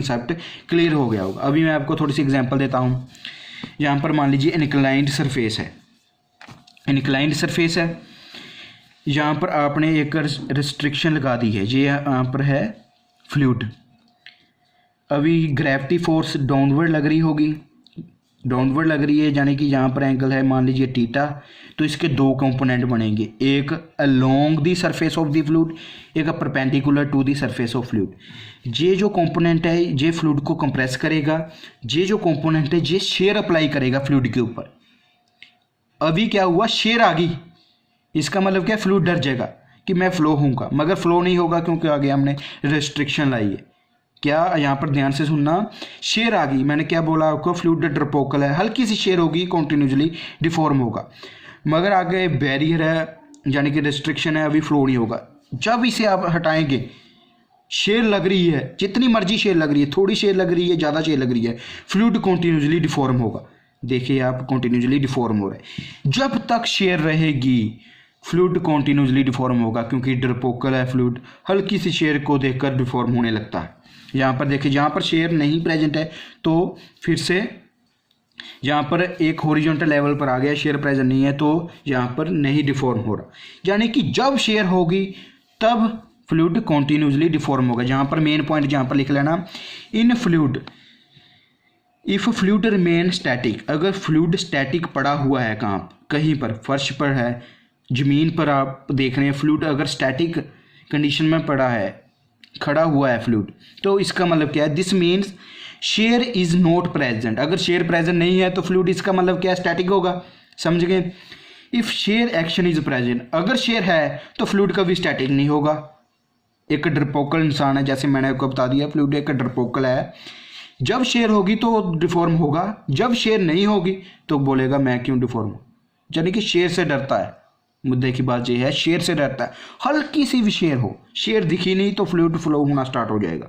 Concept clear हो गया होगा। अभी मैं आपको थोड़ी सी एग्जांपल देता हूँ। यहाँ पर मान लीजिए इनक्लाइंड सरफेस है, इनक्लाइंड सरफेस है, यहाँ पर आपने एक रिस्ट्रिक्शन लगा दी है, ये यहाँ पर है फ्लूइड। अभी ग्रेविटी फोर्स डाउनवर्ड लग रही होगी, डाउनवर्ड लग रही है, यानी कि यहाँ पर एंगल है मान लीजिए थीटा। तो इसके दो कंपोनेंट बनेंगे, एक along the surface of the fluid, एक perpendicular to the surface of fluid. ये जो कंपोनेंट है ये फ्लूइड को कंप्रेस करेगा, ये जो कंपोनेंट है ये शेयर अप्लाई करेगा फ्लूइड के ऊपर। अभी क्या हुआ, शेयर आ गई, इसका मतलब क्या, फ्लूइड डर जाएगा कि मैं फ्लो होऊंगा, मगर फ्लो नहीं होगा क्योंकि आगे हमने रिस्ट्रिक्शन लाई है। क्या, यहाँ पर ध्यान से सुनना, शेयर आ गई, मैंने क्या बोला आपको, फ्लूइड ड्रपोकल है, हल्की सी शेयर होगी, कॉन्टिन्यूसली डिफॉर्म होगा, मगर आगे बैरियर है यानी कि रिस्ट्रिक्शन है, अभी फ्लो नहीं होगा। जब इसे आप हटाएंगे, शेयर लग रही है, जितनी मर्जी शेयर लग रही है, थोड़ी शेयर लग रही है, ज़्यादा शेयर लग रही है, फ्लूइड कॉन्टिन्यूसली डिफॉर्म होगा। देखिए आप, कॉन्टिन्यूसली डिफॉर्म हो रहा है, जब तक शेयर रहेगी फ्लूइड कॉन्टिन्यूसली डिफॉर्म होगा, क्योंकि ड्रपोकल है फ्लूइड, हल्की सी शेयर को देखकर डिफॉर्म होने लगता है। यहाँ पर देखिए, जहाँ पर शेयर नहीं प्रेजेंट है तो फिर से यहाँ पर एक हॉरिजॉन्टल लेवल पर आ गया, शेयर प्रेजेंट नहीं है तो यहाँ पर नहीं डिफॉर्म हो रहा, यानी कि जब शेयर होगी तब फ्लूइड कॉन्टिन्यूसली डिफॉर्म होगा। जहाँ पर मेन पॉइंट जहाँ पर लिख लेना, इन fluid if fluid remain static, अगर फ्लूइड स्टैटिक पड़ा हुआ है, कहाँ, कहीं पर, फर्श पर है, जमीन पर आप देख रहे हैं, फ्लूइड अगर स्टैटिक कंडीशन में पड़ा है, खड़ा हुआ है फ्लूइड, तो इसका मतलब क्या है, this means share is not present. अगर शेयर प्रेजेंट नहीं है तो फ्लूइड इसका मतलब क्या है, स्टैटिक होगा, समझ गए। If share action is present, अगर शेयर है तो फ्लूइड कभी स्टैटिक नहीं होगा। एक ड्रपोकल इंसान है, जैसे मैंने आपको बता दिया, फ्लूइड एक ड्रपोकल है, जब शेयर होगी तो डिफॉर्म होगा, जब शेयर नहीं होगी तो बोलेगा मैं क्यों डिफॉर्म हूँ, यानी कि शेयर से डरता है। मुद्दे की बात यह है, शेयर से डरता है, हल्की सी भी शेयर हो, शेयर दिखी नहीं तो फ्लूइड फ्लो होना स्टार्ट हो जाएगा।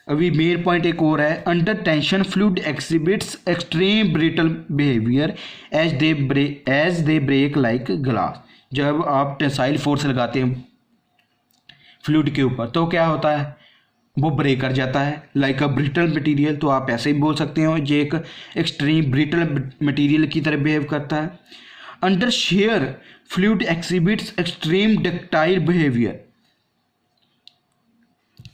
अभी मेन पॉइंट एक और है, under tension fluid exhibits extreme brittle behaviour as they break like glass. जब आप टेंसाइल फोर्स लगाते हैं फ्लूइड के ऊपर तो क्या होता है, वो ब्रेक कर जाता है, लाइक अ ब्रिटल मटेरियल। तो आप ऐसे ही बोल सकते हो, ये एक एक्सट्रीम ब्रिटल मटेरियल की तरह बिहेव करता है। Under shear fluid exhibits extreme ductile behaviour,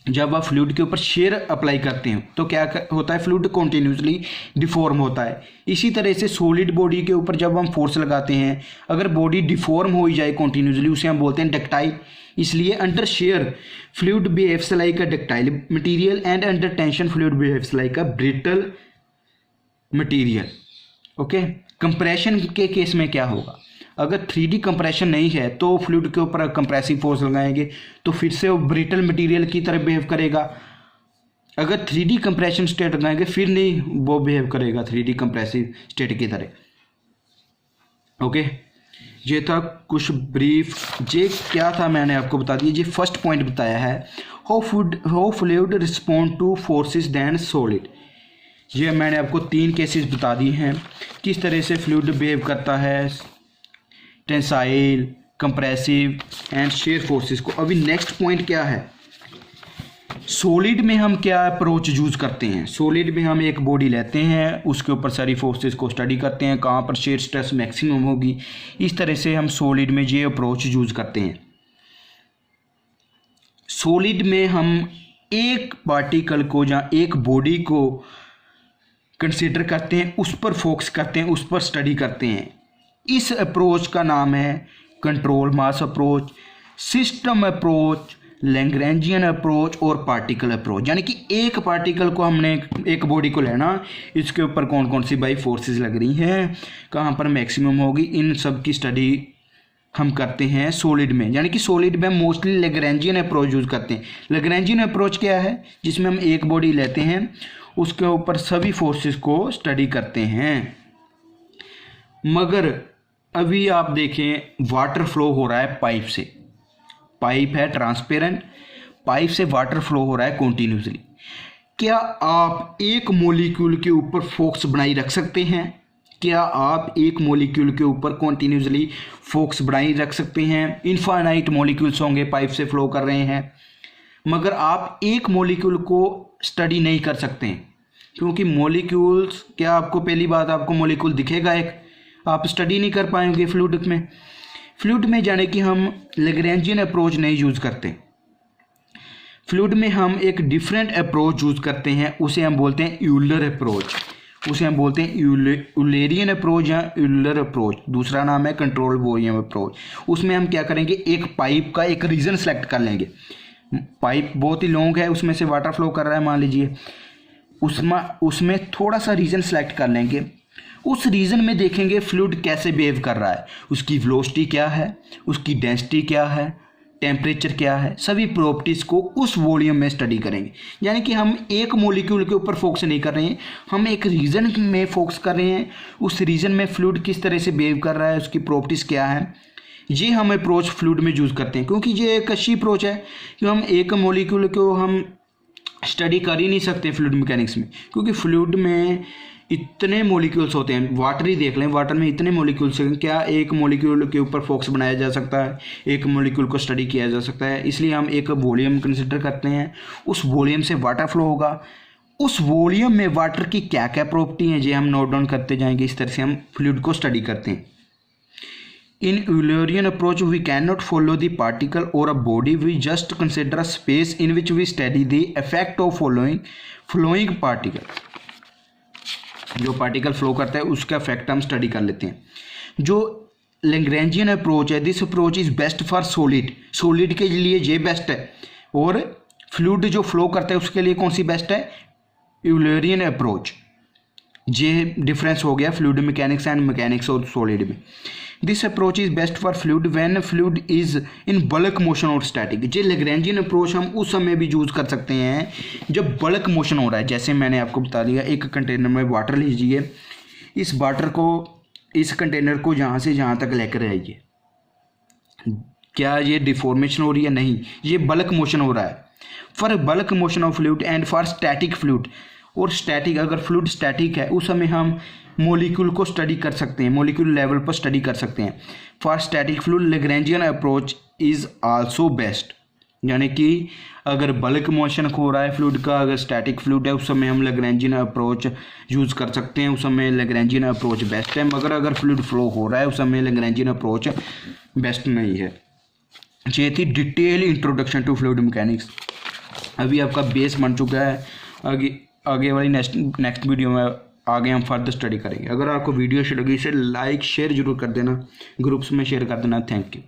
जब आप फ्लूइड के ऊपर शेयर अप्लाई करते हैं तो क्या होता है, फ्लूइड कॉन्टिन्यूसली डिफॉर्म होता है। इसी तरह से सॉलिड बॉडी के ऊपर जब हम फोर्स लगाते हैं, अगर बॉडी डिफॉर्म हो जाए कॉन्टिन्यूसली, उसे हम बोलते हैं डक्टाइल। इसलिए under shear fluid behaves like a ductile material and under tension fluid behaves like a brittle material. Okay, compression के केस में क्या होगा, अगर 3D कंप्रेशन नहीं है तो फ्लूइड के ऊपर कंप्रेसिव फोर्स लगाएंगे तो फिर से वो ब्रिटल मटेरियल की तरह बिहेव करेगा। अगर 3D कंप्रेशन स्टेट लगाएंगे फिर नहीं वो बिहेव करेगा 3D कंप्रेसिव स्टेट की तरह। ओके, ये था कुछ ब्रीफ। ये क्या था मैंने आपको बता दिया। ये फर्स्ट पॉइंट बताया है, how fluid respond to forces than solid. ये मैंने आपको 3 केसेस बता दिए हैं, किस तरह से फ्लूइड बिहेव करता है, tensile, compressive and share forces को। अभी नेक्स्ट पॉइंट क्या है, सॉलिड में हम क्या अप्रोच यूज़ करते हैं। सॉलिड में हम एक बॉडी लेते हैं, उसके ऊपर सारी फोर्सेस को स्टडी करते हैं, कहाँ पर शेयर स्ट्रेस मैक्सिमम होगी, इस तरह से हम सॉलिड में ये अप्रोच यूज़ करते हैं। सॉलिड में हम एक पार्टिकल को या एक बॉडी को कंसीडर करते हैं, उस पर फोकस करते हैं, उस पर स्टडी करते हैं। इस अप्रोच का नाम है कंट्रोल मास अप्रोच, सिस्टम अप्रोच, लैग्रैंजियन अप्रोच और पार्टिकल अप्रोच। यानी कि एक पार्टिकल को हमने, एक बॉडी को लेना, इसके ऊपर कौन कौन सी बाई फोर्सेस लग रही हैं, कहाँ पर मैक्सिमम होगी, इन सब की स्टडी हम करते हैं सॉलिड में। यानी कि सॉलिड में मोस्टली लैग्रैंजियन अप्रोच यूज़ करते हैं। लैग्रैंजियन अप्रोच क्या है, जिसमें हम एक बॉडी लेते हैं, उसके ऊपर सभी फोर्सेस को स्टडी करते हैं। मगर अभी आप देखें, वाटर फ्लो हो रहा है पाइप से, पाइप है ट्रांसपेरेंट, पाइप से वाटर फ्लो हो रहा है कॉन्टिन्यूसली। क्या आप एक मॉलिक्यूल के ऊपर फोकस बनाए रख सकते हैं? क्या आप एक मॉलिक्यूल के ऊपर कॉन्टिन्यूसली फोकस बनाए रख सकते हैं? इनफाइनाइट मॉलिक्यूल्स होंगे पाइप से फ्लो कर रहे हैं, मगर आप एक मॉलिक्यूल को स्टडी नहीं कर सकते हैं, क्योंकि मॉलिक्यूल्स, क्या आपको पहली बात आपको मॉलिक्यूल दिखेगा एक, आप स्टडी नहीं कर पाएंगे फ्लूइड में। फ्लूइड में जाने कि हम लैग्रेंजियन अप्रोच नहीं यूज़ करते, फ्लूइड में हम एक डिफरेंट अप्रोच यूज़ करते हैं, उसे हम बोलते हैं यूलर अप्रोच, उसे हम बोलते हैं यूलेरियन अप्रोच या यूलर अप्रोच। दूसरा नाम है कंट्रोल वॉल्यूम अप्रोच। उसमें हम क्या करेंगे, एक पाइप का एक रीजन सेलेक्ट कर लेंगे, पाइप बहुत ही लॉन्ग है, उसमें से वाटर फ्लो कर रहा है मान लीजिए, उसमें थोड़ा सा रीजन सेलेक्ट कर लेंगे, उस रीजन में देखेंगे फ्लूइड कैसे बिहेव कर रहा है, उसकी वेलोसिटी क्या है, उसकी डेंसिटी क्या है, टेम्परेचर क्या है, सभी प्रॉपर्टीज़ को उस वॉल्यूम में स्टडी करेंगे। यानी कि हम एक मॉलिक्यूल के ऊपर फोकस नहीं कर रहे हैं, हम एक रीजन में फोकस कर रहे हैं, उस रीजन में फ्लूइड किस तरह से बिहेव कर रहा है, उसकी प्रॉपर्टीज़ क्या है, ये हम अप्रोच फ्लूइड में यूज़ करते हैं। क्योंकि ये एक अच्छी अप्रोच है कि हम एक मॉलिक्यूल को हम स्टडी कर ही नहीं सकते फ्लूइड मैकेनिक्स में, क्योंकि फ्लूइड में इतने मॉलिक्यूल्स होते हैं। वाटर ही देख लें, वाटर में इतने मॉलिक्यूल्स हैं, क्या एक मॉलिक्यूल के ऊपर फोकस बनाया जा सकता है, एक मॉलिक्यूल को स्टडी किया जा सकता है। इसलिए हम एक वॉल्यूम कंसिडर करते हैं, उस वॉल्यूम से वाटर फ्लो होगा, उस वॉल्यूम में वाटर की क्या क्या प्रॉपर्टी हैं ये हम नोट डाउन करते जाएंगे। इस तरह से हम फ्लूइड को स्टडी करते हैं। In Eulerian approach, we cannot follow the particle or a body. We just consider a space in which we study the effect of flowing particle. जो पार्टिकल फ्लो करता है उसका इफेक्ट हम स्टडी कर लेते हैं। जो लैग्रेंजियन अप्रोच है, this approach is best for solid के लिए ये बेस्ट है, और फ्लूइड जो फ्लो करता है उसके लिए कौन सी बेस्ट है, यूलेरियन अप्रोच। ये डिफरेंस हो गया फ्लूइड मैकेनिक्स एंड मैकेनिक्स और सॉलिड में। This approach is best for fluid when fluid is in bulk motion और स्टैटिक। ये लैग्रेंजियन अप्रोच हम उस समय भी यूज़ कर सकते हैं जब बल्क मोशन हो रहा है। जैसे मैंने आपको बता दिया, एक कंटेनर में वाटर लीजिए, इस कंटेनर को यहाँ से जहाँ तक लेकर आइए, क्या ये डिफॉर्मेशन हो रही है, नहीं, ये बल्क मोशन हो रहा है। For bulk motion of fluid and for static fluid, और स्टैटिक, अगर फ्लूइड स्टैटिक है उस समय हम मॉलिक्यूल को स्टडी कर सकते हैं, मॉलिक्यूल लेवल पर स्टडी कर सकते हैं। For static fluid Lagrangian approach is also best. यानी कि अगर बल्क मोशन हो रहा है फ्लूइड का, अगर स्टैटिक फ्लूइड है, उस समय हम लैग्रेंजियन अप्रोच यूज़ कर सकते हैं, उस समय लैग्रेंजियन अप्रोच बेस्ट है। मगर अगर फ्लूइड फ्लो हो रहा है उस समय लैग्रेंजियन अप्रोच बेस्ट नहीं है। ये थी detail introduction to fluid mechanics. अभी आपका बेस बन चुका है, आगे वाली नेक्स्ट वीडियो में आगे हम फर्दर स्टडी करेंगे। अगर आपको वीडियो अच्छी लगी इसे लाइक शेयर जरूर कर देना, ग्रुप्स में शेयर कर देना। Thank you.